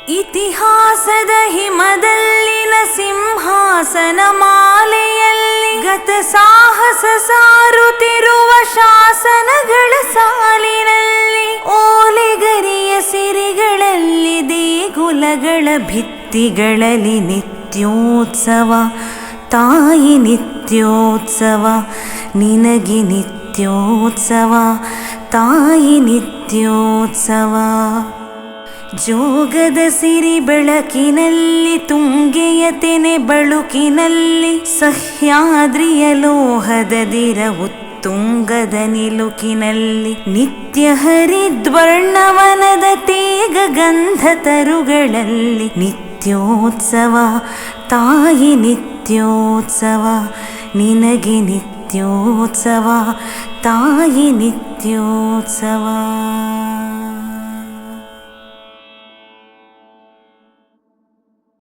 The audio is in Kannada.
ಇತಿಹಾಸದ ಹಿಮದಲ್ಲಿನ ಸಿಂಹಾಸನ ಮಾಲೆಯಲ್ಲಿ ಗತ ಸಾಹಸ ಸಾರುತ್ತಿರುವ ಶಾಸನಗಳ ಸಾಲಿನಲ್ಲಿ ಓಲೆಗರಿಯ ಸಿರಿಗಳಲ್ಲಿ ದೇಗುಲಗಳ ಭಿತ್ತಿಗಳಲ್ಲಿ ನಿತ್ಯೋತ್ಸವ ತಾಯಿ ನಿತ್ಯೋತ್ಸವ ನಿನಗೆ ನಿತ್ಯೋತ್ಸವ ತಾಯಿ ನಿತ್ಯೋತ್ಸವ. ಜೋಗದ ಸಿರಿ ಬೆಳಕಿನಲ್ಲಿ ತುಂಗೆಯ ತೆನೆ ಬಳುಕಿನಲ್ಲಿ ಸಹ್ಯಾದ್ರಿಯ ಲೋಹದದಿರ ಉತ್ತುಂಗದ ನಿಲುಕಿನಲ್ಲಿ ನಿತ್ಯ ಹರಿದ್ವರ್ಣವನದ ತೇಗ ಗಂಧ ತರುಗಳಲ್ಲಿ ನಿತ್ಯೋತ್ಸವ ತಾಯಿ ನಿತ್ಯೋತ್ಸವ ನಿನಗೆ ನಿತ್ಯೋತ್ಸವ ತಾಯಿ ನಿತ್ಯೋತ್ಸವ.